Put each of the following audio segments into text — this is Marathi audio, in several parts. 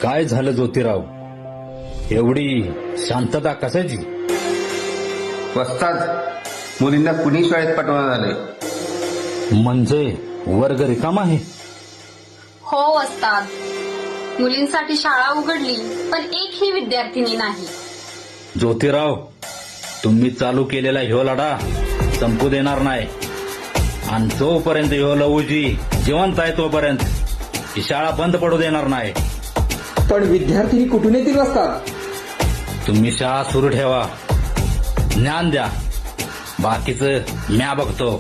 काय झालं ज्योतिराव, एवढी शांतता कशाची? वस्ताद, मुलींना कुणी शाळेत पाठवण्यात आले? म्हणजे वर्ग रिकामा आहे? हो वस्ताद, मुलींसाठी शाळा उघडली पण एकही विद्यार्थिनी नाही. ज्योतिराव, तुम्ही चालू केलेला ह्यो लढा संपू देणार नाही. आणि जोपर्यंत ह्यो लवूजी जिवंत आहे तोपर्यंत ही शाळा बंद पडू देणार नाही. पण विद्यार्थी कुठून येतील वस्ताद? तुम्ही शाळा सुरू ठेवा, ज्ञान द्या, बाकीचं म्या बघतो.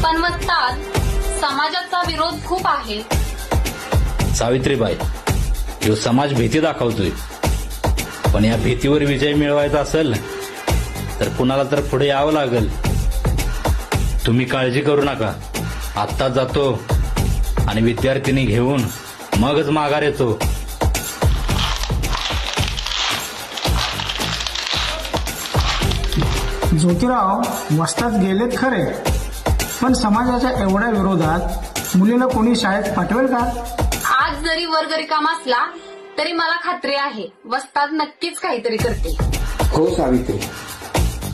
पण वस्ताद, समाजाचा विरोध खूप आहे. सावित्रीबाई, ह्यो समाज भीती दाखवतोय, पण या भीतीवर विजय मिळवायचा असेल तर कुणाला तर पुढे यावं लागेल. तुम्ही काळजी करू नका, आत्ता जातो आणि विद्यार्थिनी घेऊन मगच माघार येतो. ज्योतिराव, वस्ताद गेलेत खरे, पण समाजाच्या एवढ्या विरोधात मुलीला कोणी शाळेत पाठवेल का? आज जरी वर्ग रिकामा असला तरी मला खात्री आहे वस्ताद नक्कीच काहीतरी करते. हो सावित्री,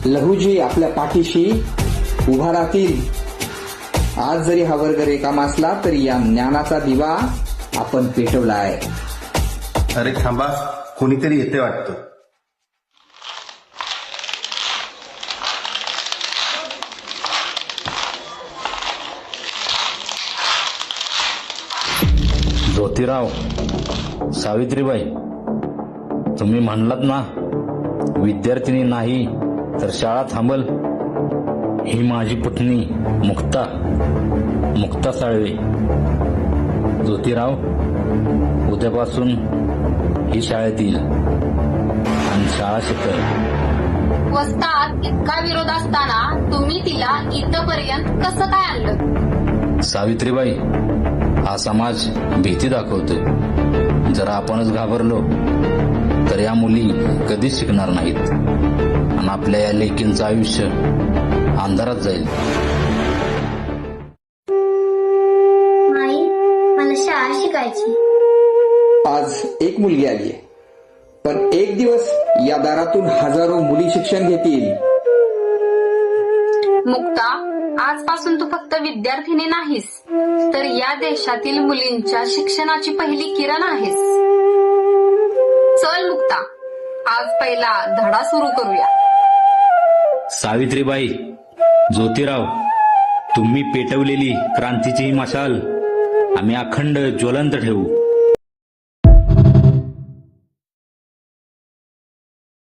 लहूजी आपल्या पाठीशी उभा राहतील. आज जरी हा वर्ग रिकामा असला तरी या ज्ञानाचा दिवा आपण पेटवला आहे. अरे थांबा, कोणीतरी येते वाटतं. ज्योतिराव, सावित्रीबाई, तुम्ही म्हणलात ना विद्यार्थिनी नाही तर शाळा थांबल. ही माझी पत्नी मुक्ता साळवे. ज्योतिराव, उद्यापासून ही शाळेत येईल आणि शाळा शिकेल. वस्ताद, इतका विरोध असताना तुम्ही तिला इथपर्यंत कसं काय आणलं? सावित्रीबाई, हा समाज भीती दाखवतोय. जर आपणच घाबरलो तर या मुली कधीच शिकणार नाहीत आणि आपल्या या लेकींचं आयुष्य अंधारात जाईल. आई, मला शाळा शिकायची. आज एक मुलगी आली आहे, पण एक दिवस या दारातून हजारो मुली शिक्षण घेतील. मुक्ता, आजपासून तू फक्त विद्यार्थिनी नाहीस तर या देशातील मुलींच्या शिक्षणाची पहिली किरण आहेस. चल मुक्ता, आज पहिला धडा सुरू करूया. सावित्रीबाई, ज्योतिराव, तुम्ही पेटवलेली क्रांतीची ही मशाल आम्ही अखंड ज्वलंत ठेवू.